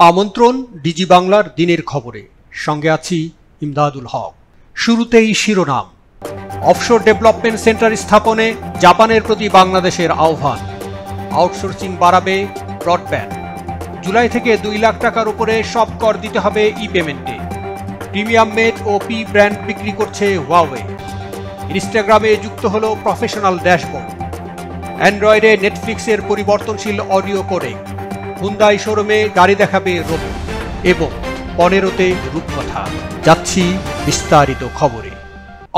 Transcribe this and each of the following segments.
আমন্ত্রণ ডিজি বাংলার দিনের খবরে, সঙ্গে আছি ইমদাদুল হক। শুরুতেই শিরোনাম। অফশোর ডেভেলপমেন্ট সেন্টার স্থাপনে জাপানের প্রতি বাংলাদেশের আহ্বান। আউটসোর্সিং বাড়াবে ব্রডব্যান্ড। জুলাই থেকে 2 লাখ টাকার উপরে সব কর দিতে হবে ই পেমেন্টে। প্রিমিয়াম মেড ও পি ব্র্যান্ড বিক্রি করছে হুয়াওয়ে। ইনস্টাগ্রামে যুক্ত হলো প্রফেশনাল ড্যাশবোর্ড। অ্যান্ড্রয়েডে নেটফ্লিক্সের পরিবর্তনশীল অডিও কোডেক। হুন্দাই শোরুমে গাড়ি দেখাবে রোবট এবং 15তে রূপকথা। যাচ্ছি বিস্তারিত খবরে।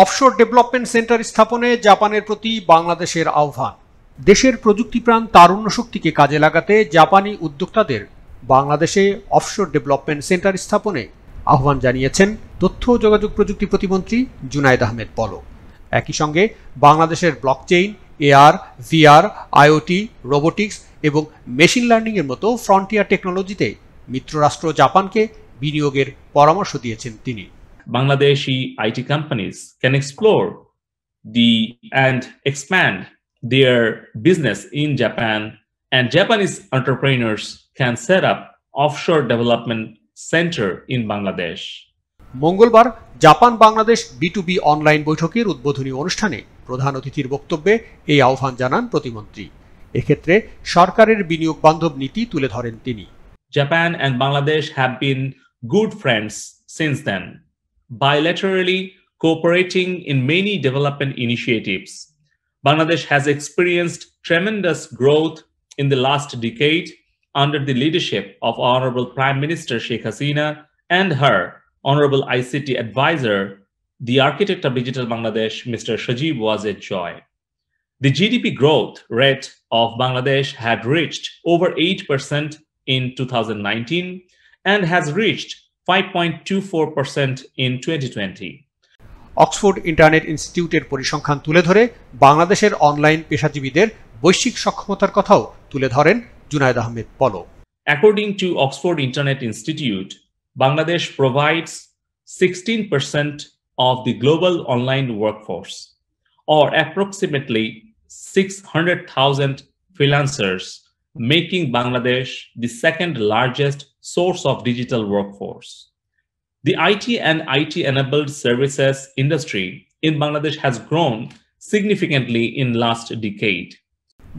অফশোর ডেভেলপমেন্ট সেন্টার স্থাপনে জাপানের প্রতি বাংলাদেশের আহ্বান। দেশের প্রযুক্তিপ্রাণ তারুণ্য শক্তিকে কাজে লাগাতে জাপানি উদ্যোক্তাদের বাংলাদেশে অফশোর ডেভেলপমেন্ট সেন্টার স্থাপনে আহ্বান জানিয়েছেন তথ্য ও যোগাযোগ প্রযুক্তি প্রতিমন্ত্রী জুনায়েদ আহমেদ পলক। একই সঙ্গে বাংলাদেশের blockchain, AR, VR, IoT, robotics এবং মেশিন লার্নিং এর মতো ফ্রন্টিয়ার টেকনোলজিতে মিত্ররাষ্ট্র জাপানকে বিনিয়োগের পরামর্শ দিয়েছেন তিনি। Bangladeshi IT companies can explore and expand their business in Japan, and Japanese entrepreneurs can set up offshore development center in Bangladesh. মঙ্গলবার জাপান বাংলাদেশ B2B অনলাইন বৈঠকের উদ্বোধনী অনুষ্ঠানে প্রধান অতিথির বক্তব্যে এই আহ্বান জানান প্রতিমন্ত্রী। এক্ষেত্রে সরকারের বিনিয়োগ বান্ধব নীতি তুলে ধরেন তিনি। Japan and Bangladesh have been good friends since then, bilaterally cooperating in many development initiatives. Bangladesh has experienced tremendous growth in the last decade under the leadership of Honorable Prime Minister Sheikh Hasina and her Honorable ICT advisor, the architect of Digital Bangladesh, Mr. Shajib Wazir Joy. The GDP growth rate of Bangladesh had reached over 8% in 2019 and has reached 5.24% in 2020. Oxford internet ইনস্টিটিউটের পরিসংখ্যান তুলে ধরে বাংলাদেশের online পেশাজীবীদের বৈশ্বিক সক্ষমতার কথাও তুলে ধরেন Junaid Ahmed Palak. According to Oxford Internet Institute, Bangladesh provides 16% of the global online workforce, or approximately 600,000 freelancers, making Bangladesh the second largest source of digital workforce. The IT and IT-enabled services industry in Bangladesh has grown significantly in last decade.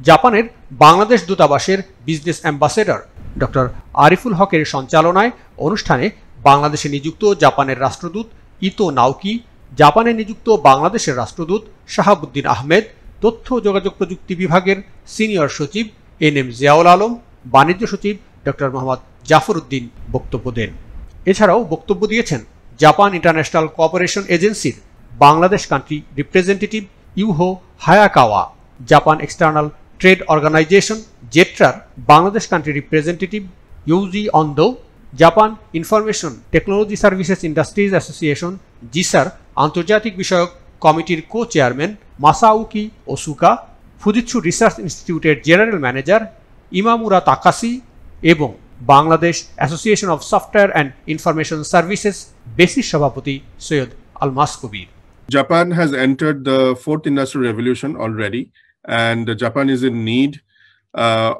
জাপানের বাংলাদেশ দূতাবাসের business ambassador doctor Ariful হকের সঞ্চালনায় অনুষ্ঠানে বাংলাদেশে নিযুক্ত জাপানের রাষ্ট্রদূত ইতো Naoki, জাপানে নিযুক্ত বাংলাদেশের রাষ্ট্রদূত শাহাবুদ্দিন আহমেদ, তথ্য যোগাযোগ প্রযুক্তি বিভাগের সিনিয়র সচিব NM জিয়াউল আলম, বাণিজ্য সচিব ডক্টর মোহাম্মদ জাফর উদ্দিন বক্তব্য দেন। এছাড়াও বক্তব্য দিয়েছেন জাপান ইন্টারন্যাশনাল কোঅপারেশন এজেন্সির Bangladesh country representative Yuho Hayakawa, Japan External Trade Organization জেট্রার Bangladesh country representative Yuji Ando, Japan Information Technology Services Industries Association জিসার আন্তর্জাতিক বিষয়ক কমিটির co chairman Masayuki Osuka, Fujitsu Research ইনস্টিটিউটের জেনারেল ম্যানেজার ইমামুরা তাকাসি এবং Bangladesh Association of Software and Information Services BASIS সভাপতি সৈয়দ আলমাস কবির। Japan has entered the fourth industrial revolution already, and Japan is in need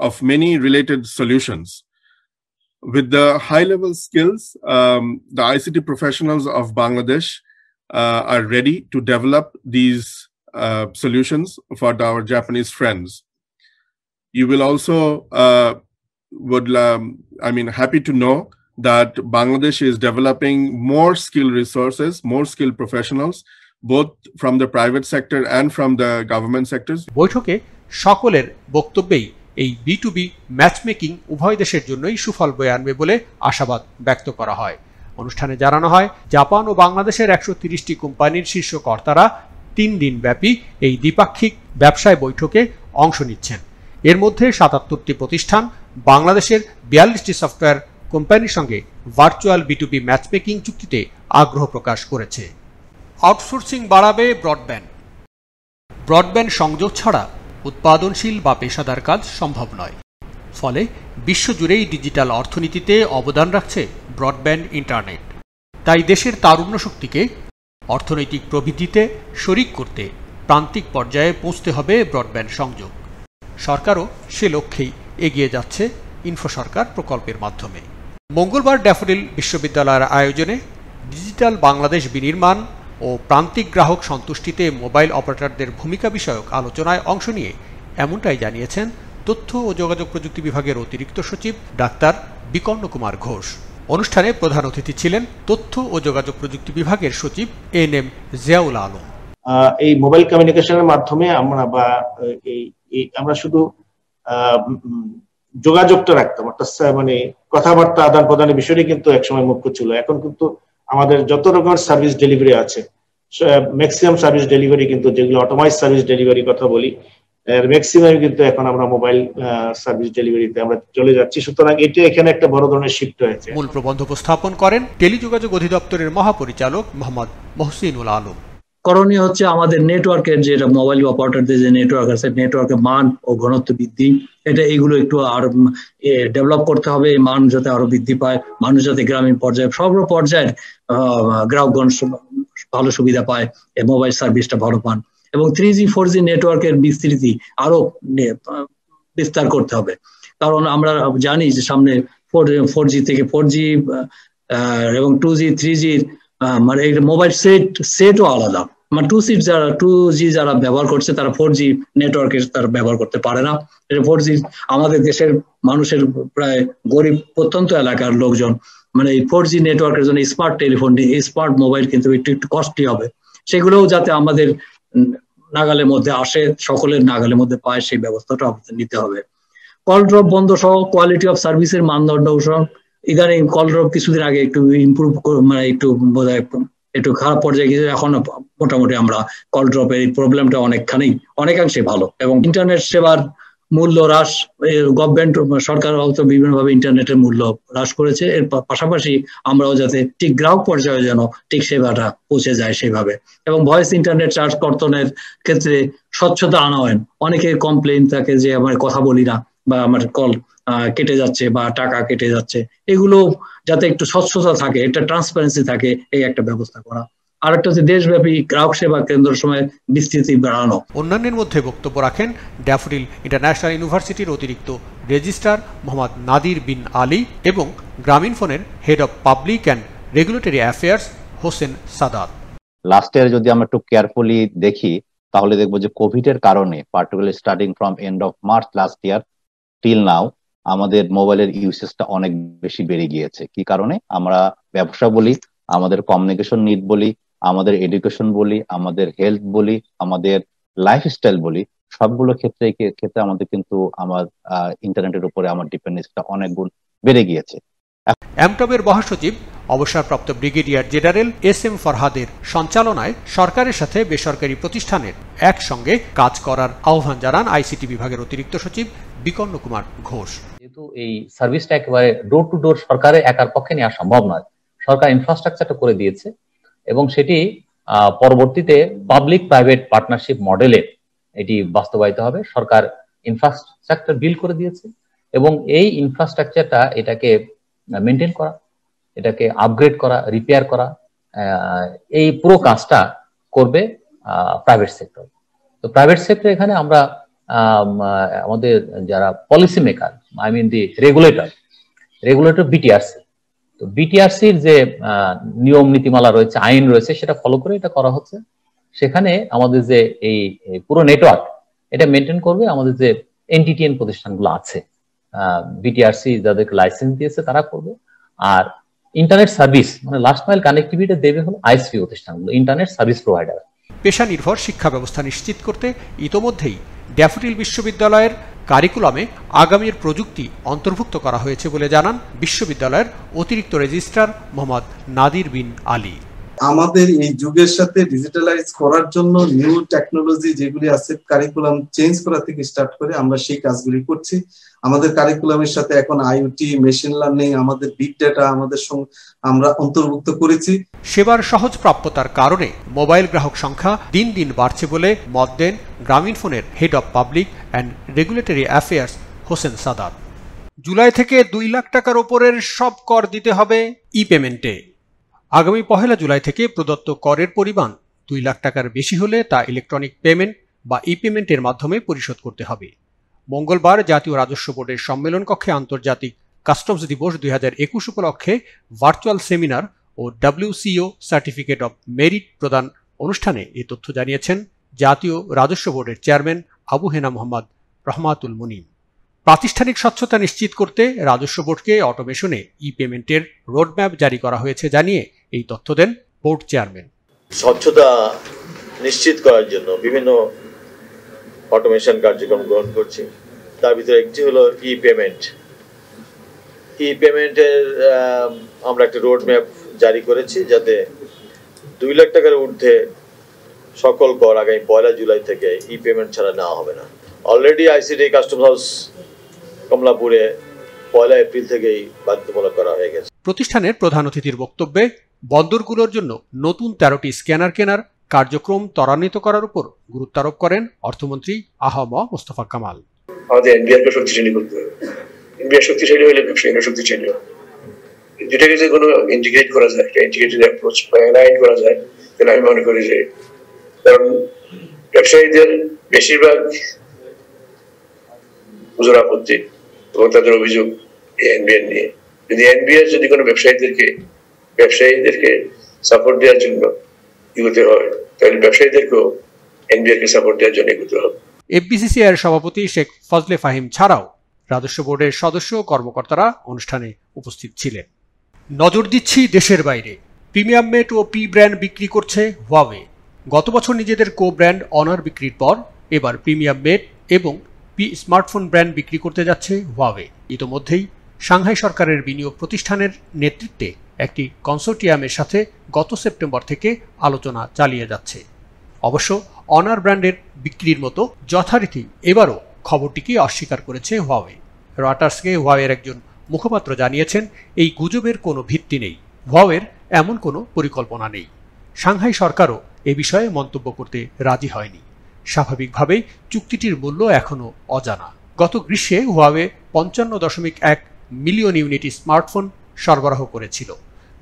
of many related solutions. With the high-level skills, the ICT professionals of Bangladesh are ready to develop these solutions for our Japanese friends. You will also happy to know that Bangladesh is developing more skilled resources, more skilled professionals, both from the private sector and from the government sectors. বৈঠকে সকলের বক্তব্যেই এই B2B matchmaking উভয় দেশের জন্যই সুফল বয়ে আনবে বলে আশাবাদ ব্যক্ত করা হয়। অনুষ্ঠানে জানানো হয় জাপান ও বাংলাদেশের 130টি কোম্পানির শীর্ষ কর্তারা 3 দিন ব্যাপী এই দ্বিপাক্ষিক ব্যবসায় বৈঠকে অংশ নিচ্ছেন। এর মধ্যে 77টি প্রতিষ্ঠান বাংলাদেশের 42টি সফটওয়্যার কোম্পানির সঙ্গে ভার্চুয়াল B2B ম্যাচমেকিং চুক্তিতে আগ্রহ প্রকাশ করেছে। আউটসোর্সিং বাড়াবে ব্রডব্যান্ড। ব্রডব্যান্ড সংযোগ ছাড়া উৎপাদনশীল বা পেশাদার কাজ সম্ভব নয়। ফলে বিশ্বজুড়েই ডিজিটাল অর্থনীতিতে অবদান রাখছে ব্রডব্যান্ড ইন্টারনেট। তাই দেশের তারুণ্য শক্তিকে অর্থনৈতিক প্রবৃদ্ধিতে শরিক করতে প্রান্তিক পর্যায়ে পৌঁছতে হবে ব্রডব্যান্ড সংযোগ। সরকারও সে লক্ষ্যেই এগিয়ে যাচ্ছে ইনফো সরকার প্রকল্পের মাধ্যমে। মঙ্গলবার ড্যাফোডিল বিশ্ববিদ্যালয়ের আয়োজনে ডিজিটাল বাংলাদেশ বিনির্মাণ ও প্রান্তিক গ্রাহক সন্তুষ্টিতে মোবাইল অপারেটরদের ভূমিকা বিষয়ক আলোচনায় অংশ নিয়ে এমনটাই জানিয়েছেন তথ্য ও যোগাযোগ প্রযুক্তি বিভাগের অতিরিক্ত সচিব ডাক্তার বিকর্ণ কুমার ঘোষ। অনুষ্ঠানে প্রধান অতিথি ছিলেন তথ্য ও যোগাযোগ প্রযুক্তি বিভাগের সচিব এনএম জিয়াউল আলম। এই মোবাইল কমিউনিকেশনের মাধ্যমে আমরা শুধু যোগাযোগটা রাখতাম, অর্থাৎ মানে কথাবার্তা আদান প্রদানের বিষয়টি কিন্তু একসময় মুখ্য ছিল। এখন কিন্তু আমাদের যত রকমের সার্ভিস ডেলিভারি আছে, ম্যাক্সিমাম সার্ভিস ডেলিভারি কিন্তু, যেগুলো অটোমাইজ সার্ভিস ডেলিভারি কথা বলি, ম্যাক্সিমাম কিন্তু এখন আমরা মোবাইল সার্ভিস ডেলিভারিতে আমরা চলে যাচ্ছি। সুতরাং এটা এখানে একটা বড় ধরনের শিফট হয়েছে। মূল প্রবন্ধ উপস্থাপন করেন টেলিযোগাযোগ অধিদপ্তরের মহাপরিচালক মোহাম্মদ মহসিনুল আলম। করণীয় হচ্ছে আমাদের নেটওয়ার্কের যেটা মোবাইল অপারেটরদের যে নেটওয়ার্ক আছে, নেটওয়ার্কের মান ও ঘনত্ব বৃদ্ধি, এইগুলো একটু আর ডেভেলপ করতে হবে। মান যাতে আরো বৃদ্ধি পায়, মানুষ যাতে গ্রামীণ পর্যায়ে সর্ব পর্যায়ের গ্রাহকগণ ভালো সুবিধা পায়, মোবাইল সার্ভিসটা ভালো পান, এবং 3G 4G নেটওয়ার্কের বিস্তৃতি আরো বিস্তার করতে হবে। কারণ আমরা জানি যে সামনে 4G থেকে 4G এবং 2G 3G মানে মোবাইল সেটও আলাদা। মানে 2G যারা ব্যবহার করছে তারা 4G নেটওয়ার্কের তারা ব্যবহার করতে পারে না। 4G আমাদের দেশের মানুষের প্রায় গরিব প্রত্যন্ত এলাকার লোকজন মানে এই 4G নেটওয়ার্কের জন্য স্মার্ট টেলিফোন, স্মার্ট মোবাইল কিন্তু একটু কস্টলি হবে। সেগুলোও যাতে আমাদের নাগালের মধ্যে আসে, সকলের নাগালের মধ্যে পায়, সেই ব্যবস্থাটা আমাদের নিতে হবে। কল ড্রপ বন্ধ সহ কোয়ালিটি অফ সার্ভিসের মানদণ্ড সহ ইদানিং কল ড্রপ কিছুদিন আগে একটু ইমপ্রুভ মানে একটু বোধহয় একটু খারাপ পর্যায়ে গিয়ে এখন মোটামুটি আমরা কল ড্রপের এই প্রবলেমটা অনেকাংশে ভালো। এবং ইন্টারনেট সেবার মূল্য হ্রাস, গভর্নমেন্ট সরকার বিভিন্নভাবে ইন্টারনেটের মূল্য হ্রাস করেছে। এর পাশাপাশি আমরাও যাতে ঠিক গ্রাহক পর্যায়ে যেন ঠিক সেবাটা পৌঁছে যায় সেভাবে। এবং ভয়েস ইন্টারনেট চার্জ কর্তনের ক্ষেত্রে স্বচ্ছতা আনা হয়। অনেকের কমপ্লেইন থাকে যে আমার কথা বলি না বা আমার কল কেটে যাচ্ছে বা টাকা কেটে যাচ্ছে, এগুলো যাতে একটু স্বচ্ছতা থাকে, একটা ট্রান্সপারেন্সি থাকে, এই একটা ব্যবস্থা করা। আরেকটা হচ্ছে দেশব্যাপী গ্রাহক সেবা কেন্দ্র সময় বিস্তৃতি বাড়ানো। অন্যান্যের মধ্যে বক্তব্য রাখেন ড্যাফোডিল ইন্টারন্যাশনাল ইউনিভার্সিটির অতিরিক্ত রেজিস্ট্রার মোহাম্মদ নাদির বিন আলী এবং গ্রামীণফোনের head of public and regulatory affairs Hossain Sadat. Last year যদি আমরা একটু কেয়ারফুলি দেখি তাহলে দেখবো যে কোভিড এর কারণে particularly starting from end of March last year till now আমাদের মোবাইলের ইউসেজটা অনেক বেশি বেড়ে গিয়েছে। কি কারণে? আমরা ব্যবসা বলি, আমাদের কমিউনিকেশন নিড বলি, আমাদের এডুকেশন বলি, আমাদের হেলথ বলি, আমাদের লাইফস্টাইল বলি, সবগুলো ক্ষেত্রে আমাদের কিন্তু আমার ইন্টারনেটের উপরে আমার ডিপেন্ডেন্সটা অনেক গুণ বেড়ে গিয়েছে। অ্যামটবের মহাসচিব অবসরপ্রাপ্ত ব্রিগেডিয়ার জেনারেল SM ফরহাদের সঞ্চালনায় সরকারের সাথে বেসরকারি প্রতিষ্ঠানের একসঙ্গে কাজ করার আহ্বান জানান ICT বিভাগের অতিরিক্ত সচিব বিকর্ণ কুমার ঘোষ। যেহেতু এই সার্ভিসটা একেবারে ডোর টু ডোর সরকারের একার পক্ষে নেওয়া সম্ভব নয়, সরকার ইনফ্রাস্ট্রাকচারটা করে দিয়েছে এবং সেটি পরবর্তীতে পাবলিক প্রাইভেট পার্টনারশিপ মডেলে এটি বাস্তবায়িত হবে। সরকার ইনফ্রাস্ট্রাকচার বিল্ড করে দিয়েছে এবং এই ইনফ্রাস্ট্রাকচারটা এটাকে মেনটেন করা, এটাকে আপগ্রেড করা, রিপেয়ার করা, এই পুরো কাজটা করবে প্রাইভেট সেক্টর। তো প্রাইভেট সেক্টর এখানে আমরা আমাদের যারা policy maker, I mean the regulator BTRC, তো বিটিআরসির যে নিয়ম নীতিমালা রয়েছে, আইন রয়েছে, সেটা ফলো করে এটা করা হচ্ছে। সেখানে আমাদের যে এই পুরো নেটওয়ার্ক এটা মেনটেন করবে আমাদের যে এনটিটিএন প্রতিষ্ঠানগুলো আছে, বিটিআরসি যাদেরকে লাইসেন্স দিয়েছে তারা করবে। আর ইন্টারনেট সার্ভিস মানে লাস্ট মাইল কানেক্টিভিটি দেবে হলো আইএসপি প্রতিষ্ঠানগুলো, ইন্টারনেট সার্ভিস প্রোভাইডার। পেশা নির্ভর শিক্ষা ব্যবস্থা নিশ্চিত করতে ইতোমধ্যেই ড্যাফোডিল বিশ্ববিদ্যালয়ের কারিকুলামে আগামীর প্রযুক্তি অন্তর্ভুক্ত করা হয়েছে বলে জানান বিশ্ববিদ্যালয়ের অতিরিক্ত রেজিস্ট্রার মোহাম্মদ নাদির বিন আলী। আমাদের এই যুগের সাথে ডিজিটালাইজ করার জন্য নিউ টেকনোলজি যেগুলি আছে কারিকুলাম চেঞ্জ করা থেকে স্টার্ট করে আমরা সেই কাজগুলি করছি। আমাদের কারিকুলামের সাথে এখন আইওটি, মেশিন লার্নিং, আমাদের বিগ ডেটা আমরা অন্তর্ভুক্ত করেছি। সেবার সহজ প্রাপ্যতার কারণে মোবাইল গ্রাহক সংখ্যা দিন দিন বাড়ছে বলে মত দেন গ্রামীণফোনের head of public and regulatory affairs Hossain Sadat. July থেকে 2 লাখ টাকার ওপরের সব কর দিতে হবে ই-পেমেন্টে। আগামী 1 জুলাই থেকে প্রদত্ত করের পরিমাণ 2 লাখ টাকার বেশি হলে তা ইলেকট্রনিক পেমেন্ট বা ই-পেমেন্টের মাধ্যমে পরিশোধ করতে হবে। মঙ্গলবার জাতীয় রাজস্ব বোর্ডের সম্মেলন কক্ষে আন্তর্জাতিক কাস্টমস দিবস 2021 উপলক্ষে ভার্চুয়াল সেমিনার ও WCO সার্টিফিকেট অব মেরিট প্রদান অনুষ্ঠানে এই তথ্য জানিয়েছেন জাতীয় রাজস্ব বোর্ডের চেয়ারম্যান আবু হেনা মোহাম্মদ রহমাতুল মুনিম। প্রাতিষ্ঠানিক স্বচ্ছতা নিশ্চিত করতে রাজস্ব বোর্ডকে অটোমেশনে পেমেন্টের রোডম্যাপ জারি করা হয়েছে জানিয়ে এই তথ্য দেন বোর্ড চেয়ারম্যান। স্বচ্ছতা নিশ্চিত করার জন্য বিভিন্ন অটোমেশন কার্যক্রম গ্রহণ করছি। তার ভিতরে একটি হলো পেমেন্টের আমরা একটা রোডম্যাপ জারি করেছি, যাতে 2 লাখ টাকার ঊর্ধ্বে সকল কর আগামী 1 জুলাই থেকে পেমেন্ট ছাড়া নেওয়া হবে না। অলরেডি আইসিডি কাস্টম হাউস কমলাপুরে 1 এপ্রিল থেকেই বাধ্যতামূলক করা হয়ে গেছে। প্রতিষ্ঠানের প্রধান অতিথির বক্তব্যে বন্দরগুলোর জন্য নতুন 13টি স্ক্যানার কেনার কার্যক্রম ত্বরান্বিত করার উপর গুরুত্ব আরোপ করেন অর্থমন্ত্রী আহম মোস্তফা কামাল। আমাদের এনবিআরকে শক্তিশালী করতে হবে। এনবিআর শক্তিশালী হলে ব্যবসায়ীরা শক্তিশালী হবে। যেটাকে যে কোনো ইন্টিগ্রেট করা যায়, একটা ইন্টিগ্রেটেড অ্যাপ্রোচ বা অ্যালাইন করা যায়, তাহলে আমি মনে করি যে, কারণ ব্যবসায়ীদের বেশিরভাগ গুজর আপত্তি এবং তাদের অভিযোগ এনবিআর নিয়ে। যদি এনবিআর যদি কোনো ব্যবসায়ীদেরকে সাপোর্ট দেওয়ার জন্য এগোতে হয়, তাহলে ব্যবসায়ীদেরকেও এনবিআর কে সাপোর্ট দেওয়ার জন্য এগোতে হবে। এফবিসিসিআই এর সভাপতি শেখ ফজলে ফাহিম ছাড়াও রাজস্ব বোর্ডের সদস্য কর্মকর্তারা অনুষ্ঠানে উপস্থিত ছিলেন। নজর দিচ্ছি দেশের বাইরে। প্রিমিয়াম মেট ও পি ব্র্যান্ড বিক্রি করছে হুয়াওয়ে। গত বছর নিজেদের কো ব্র্যান্ড অনার বিক্রির পর এবার প্রিমিয়াম মেট এবং পি স্মার্টফোন ব্র্যান্ড বিক্রি করতে যাচ্ছে হুয়াওয়ে। ইতোমধ্যেই সাংহাই সরকারের বিনিয়োগ প্রতিষ্ঠানের নেতৃত্বে একটি কনসোর্টিয়ামের সাথে গত সেপ্টেম্বর থেকে আলোচনা চালিয়ে যাচ্ছে। অবশ্য অনার ব্র্যান্ডের বিক্রির মতো যথারীতি এবারও খবরটিকে অস্বীকার করেছে হুয়াওয়ে। রয়টার্সকে হুয়াওয়ের একজন মুখপাত্র জানিয়েছেন, এই গুজবের কোনো ভিত্তি নেই, হুয়াওয়ের এমন কোনো পরিকল্পনা নেই। সাংহাই সরকারও এ বিষয়ে মন্তব্য করতে রাজি হয়নি। স্বাভাবিকভাবেই চুক্তিটির মূল্য এখনও অজানা। গত গ্রীষ্মে হুয়াওয়ে 55.1 মিলিয়ন ইউনিট স্মার্টফোন সরবরাহ করেছিল।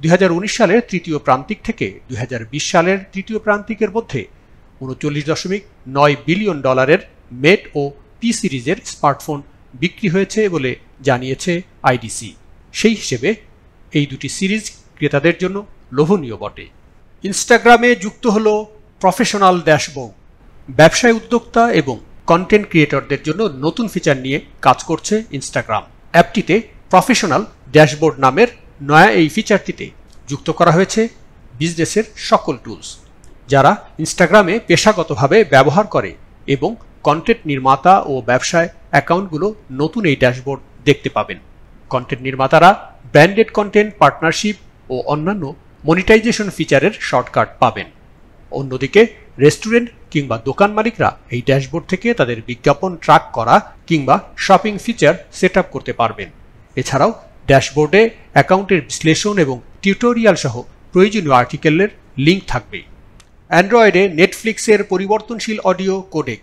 2019 সালের তৃতীয় প্রান্তিক থেকে 2020 সালের তৃতীয় প্রান্তিকের মধ্যে $39.9 বিলিয়ন মেট ও পি সিরিজের স্মার্টফোন বিক্রি হয়েছে বলে জানিয়েছে আইডিসি। সেই হিসেবে এই দুটি সিরিজ ক্রেতাদের জন্য লোভনীয় বটে। ইনস্টাগ্রামে যুক্ত হল প্রফেশনাল ড্যাশবোর্ড। ব্যবসায় উদ্যোক্তা এবং কন্টেন্ট ক্রিয়েটরদের জন্য নতুন ফিচার নিয়ে কাজ করছে ইনস্টাগ্রাম। অ্যাপটিতে প্রফেশনাল ড্যাশবোর্ড নামের নয়া এই ফিচারটিতে যুক্ত করা হয়েছে বিজনেসের সকল টুলস। যারা ইনস্টাগ্রামে পেশাগতভাবে ব্যবহার করে এবং কন্টেন্ট নির্মাতা ও ব্যবসায় অ্যাকাউন্টগুলো নতুন এই ড্যাশবোর্ড দেখতে পাবেন। কন্টেন্ট নির্মাতারা ব্র্যান্ডেড কন্টেন্ট, পার্টনারশিপ ও অন্যান্য মনিটাইজেশন ফিচারের শর্টকাট পাবেন। অন্যদিকে রেস্টুরেন্ট কিংবা দোকান মালিকরা এই ড্যাশবোর্ড থেকে তাদের বিজ্ঞাপন ট্র্যাক করা কিংবা শপিং ফিচার সেট আপ করতে পারবেন। এছাড়াও ড্যাশবোর্ডে অ্যাকাউন্টের বিশ্লেষণ এবং টিউটোরিয়াল সহ প্রয়োজনীয় আর্টিকেলের লিঙ্ক থাকবে। অ্যান্ড্রয়েডে নেটফ্লিক্সের পরিবর্তনশীল অডিও কোডেক।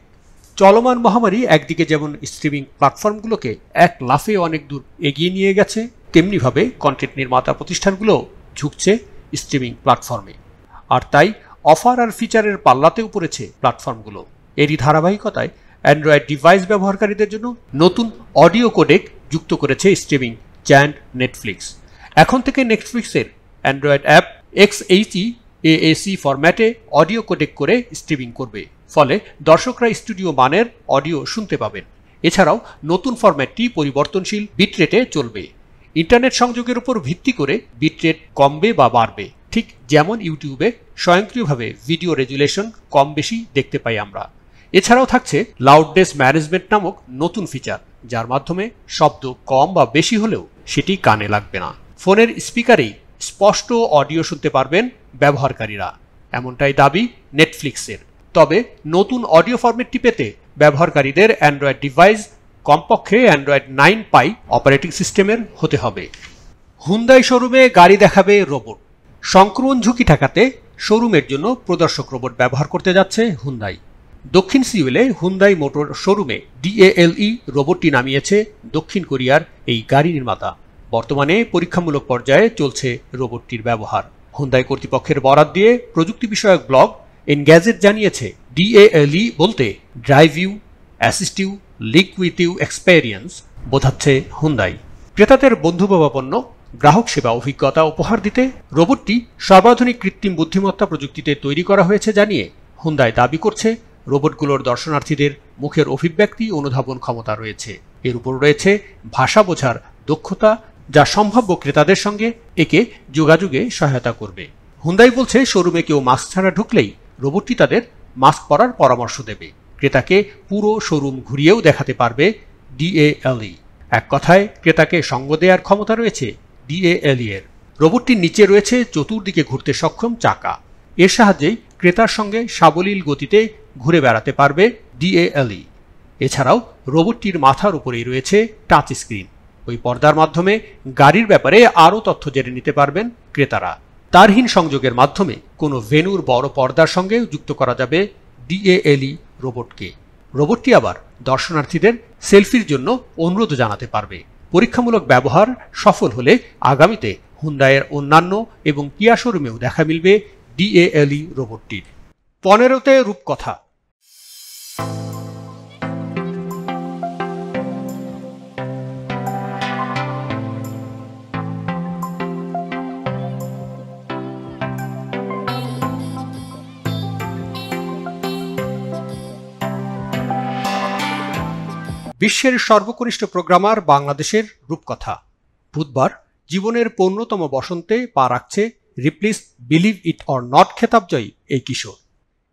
চলমান মহামারী একদিকে যেমন স্ট্রিমিং প্ল্যাটফর্মগুলোকে এক লাফে অনেক দূর এগিয়ে নিয়ে গেছে, তেমনিভাবে কন্টেন্ট নির্মাতা প্রতিষ্ঠানগুলো ঝুঁকছে স্ট্রিমিং প্ল্যাটফর্মে। আর তাই অফার আর ফিচারের পাল্লাতেও পড়েছে প্ল্যাটফর্মগুলো। এরই ধারাবাহিকতায় অ্যান্ড্রয়েড ডিভাইস ব্যবহারকারীদের জন্য নতুন অডিও কোডেক যুক্ত করেছে স্ট্রিমিং জায়ান্ট নেটফ্লিক্স। এখন থেকে নেটফ্লিক্সের অ্যান্ড্রয়েড অ্যাপ XHEAAC ফরম্যাটে অডিও কোডেক করে স্ট্রিমিং করবে, ফলে দর্শকরা স্টুডিও মানের অডিও শুনতে পাবেন। এছাড়াও নতুন ফরম্যাটটি পরিবর্তনশীল বিটরেটে চলবে। ইন্টারনেট সংযোগের উপর ভিত্তি করে বিটরেট কমবে বা বাড়বে, ঠিক যেমন ইউটিউবে স্বয়ংক্রিয়ভাবে ভিডিও রেজুলেশন কম বেশি দেখতে পাই আমরা। এছাড়াও থাকছে লাউডনেস ম্যানেজমেন্ট নামক নতুন ফিচার, যার মাধ্যমে শব্দ কম বা বেশি হলেও সেটি কানে লাগবে না। ফোনের স্পিকারেই স্পষ্ট অডিও শুনতে পারবেন ব্যবহারকারীরা, এমনটাই দাবি নেটফ্লিক্সের। তবে নতুন অডিও ফরম্যাটটি পেতে ব্যবহারকারীদের অ্যান্ড্রয়েড ডিভাইস কমপক্ষে অ্যান্ড্রয়েড 9 পাই অপারেটিং সিস্টেমের হতে হবে। হুন্দাই শোরুমে গাড়ি দেখাবে রোবট। সংক্রমণ ঝুঁকি ঠেকাতে শোরুমের জন্য প্রদর্শক রোবট ব্যবহার করতে যাচ্ছে হুন্দাই। দক্ষিণ সিউলে হুন্দাই মোটর শোরুমে DALE রোবটটি নামিয়েছে দক্ষিণ কোরিয়ার এই গাড়ি নির্মাতা। বর্তমানে পরীক্ষামূলক পর্যায়ে চলছে রোবটটির ব্যবহার। হুন্দাই কর্তৃপক্ষের বরাত দিয়ে প্রযুক্তি বিষয়ক ব্লগ এনগ্যাজেট জানিয়েছে, DALE বলতে drive you, assist you, live with you experience বোঝাচ্ছে হুন্দাই। ক্রেতাদের বন্ধুভাবাপন্ন গ্রাহক সেবা অভিজ্ঞতা উপহার দিতে রোবটটি সর্বাধুনিক কৃত্রিম বুদ্ধিমত্তা প্রযুক্তিতে তৈরি করা হয়েছে জানিয়ে হুন্দাই দাবি করছে রোবটগুলোর দর্শনার্থীদের মুখের অভিব্যক্তি অনুধাবন ক্ষমতা রয়েছে। এর উপর রয়েছে ভাষা বোঝার দক্ষতা, যা সম্ভাব্য ক্রেতাদের সঙ্গে একে যোগাযোগে সহায়তা করবে। হুন্দাই বলছে শোরুমে কেউ মাস্ক ছাড়া ঢুকলেই রোবটটি তাদের মাস্ক পরার পরামর্শ দেবে। ক্রেতাকে পুরো শোরুম ঘুরিয়েও দেখাতে পারবে DALE। এক কথায় ক্রেতাকে সঙ্গ দেওয়ার ক্ষমতা রয়েছে DALE এর। রোবটটির নিচে রয়েছে চতুর্দিকে ঘুরতে সক্ষম চাকা। এর সাহায্যেই ক্রেতার সঙ্গে সাবলীল গতিতে ঘুরে বেড়াতে পারবে DALE। এছাড়াও রোবটটির মাথার উপরেই রয়েছে টাচ স্ক্রিন। ওই পর্দার মাধ্যমে গাড়ির ব্যাপারে আরও তথ্য জেনে নিতে পারবেন ক্রেতারা। তারহীন সংযোগের মাধ্যমে কোনো ভেন্যুর বড় পর্দার সঙ্গে যুক্ত করা যাবে DALE রোবটকে। রোবটটি আবার দর্শনার্থীদের সেলফির জন্য অনুরোধ জানাতে পারবে। পরীক্ষামূলক ব্যবহার সফল হলে আগামীতে হুন্দাইয়ের অন্যান্য এবং কিয়া শোরুমেও দেখা মিলবে DALE রোবটটির। 15তে রূপকথা। বিশ্বের সর্বকনিষ্ঠ প্রোগ্রামার বাংলাদেশের রূপকথা বুধবার জীবনের 15তম বসন্তে পা রাখছে রিপ্লিস বিলিভ ইট অর নট খেতাবজয়ী এই কিশোর।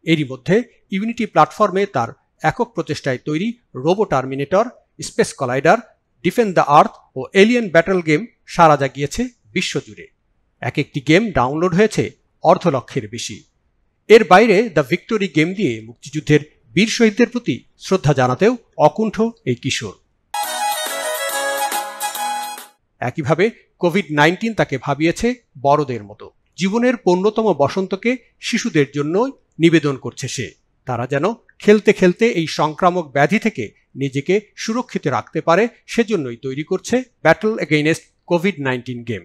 এরই মধ্যে ইউনিটি প্ল্যাটফর্মে তার একক প্রচেষ্টায় তৈরি robo terminator, space collider, defend the earth ও এলিয়েন ব্যাটল গেম সাড়া জাগিয়েছে বিশ্বজুড়ে। এক একটি গেম ডাউনলোড হয়েছে 250,000-এর বেশি। এর বাইরে দ্য ভিক্টোরি গেম দিয়ে মুক্তিযুদ্ধের বীর শহীদদের প্রতি শ্রদ্ধা জানাতেও অকুণ্ঠ এই কিশোর। একইভাবে কোভিড-19 তাকে ভাবিয়েছে বড়দের মতো। জীবনের 15তম বসন্তকে শিশুদের জন্য নিবেদন করছে সে। তারা যেন খেলতে খেলতে এই সংক্রামক ব্যাধি থেকে নিজেকে সুরক্ষিত রাখতে পারে, সেজন্যই তৈরি করছে battle against COVID-19 game.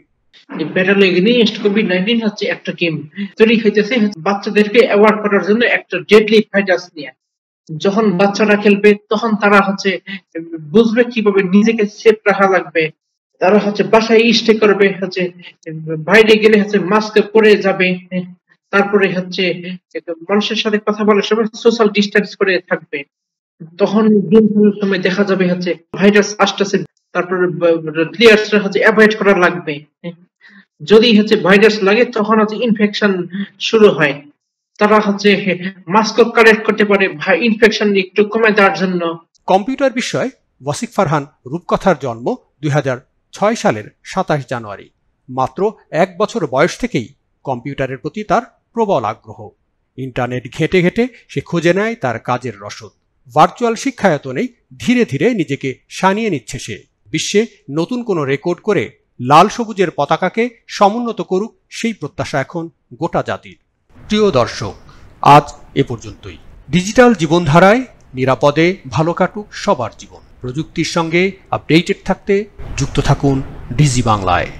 Battle against COVID-19 হচ্ছে একটা গেম তৈরি হইতেছে বাচ্চাদেরকে অ্যাওয়ার্ড করার জন্য একটা ডেডলি ভাইরাস নিয়ে। যখন বাচ্চারা খেলবে তখন তারা বুঝবে কিভাবে নিজেকে সেফ রাখা লাগবে। তারা বাসায় স্টে করবে, বাইরে গেলে মাস্ক পরে যাবে, তারপরে মানুষের সাথে কথা বলার সময় সোশ্যাল ডিস্টেন্স করে থাকবে। তখন গেম খেলার সময় দেখা যাবে ভাইরাস আসতেছে, তারপরে প্লেয়ার্সরা অ্যাভয়েড করা লাগবে। যদি ভাইরাস লাগে তখন ইনফেকশন শুরু হয়। তারা মাস্ক কালেক্ট করতে পারে ইনফেকশন একটু কমে দেওয়ার জন্য। কম্পিউটার বিষয়ে ওয়াসিক ফারহান রূপকথার জন্ম 2006 সালের 27 জানুয়ারি। মাত্র 1 বছর বয়স থেকেই কম্পিউটারের প্রতি তার প্রবল আগ্রহ। ইন্টারনেট ঘেঁটে ঘেঁটে সে খুঁজে নেয় তার কাজের রসদ। ভার্চুয়াল শিক্ষায়তনেই ধীরে ধীরে নিজেকে সানিয়ে নিচ্ছে সে। বিশ্বে নতুন কোনো রেকর্ড করে লাল সবুজের পতাকাকে সমুন্নত করুক, সেই প্রত্যাশা এখন গোটা জাতির। প্রিয় দর্শক, আজ এ পর্যন্তই। ডিজিটাল জীবনধারায় নিরাপদে ভালো কাটুক সবার জীবন। প্রযুক্তির সঙ্গে আপডেটেড থাকতে যুক্ত থাকুন ডিজি বাংলায়।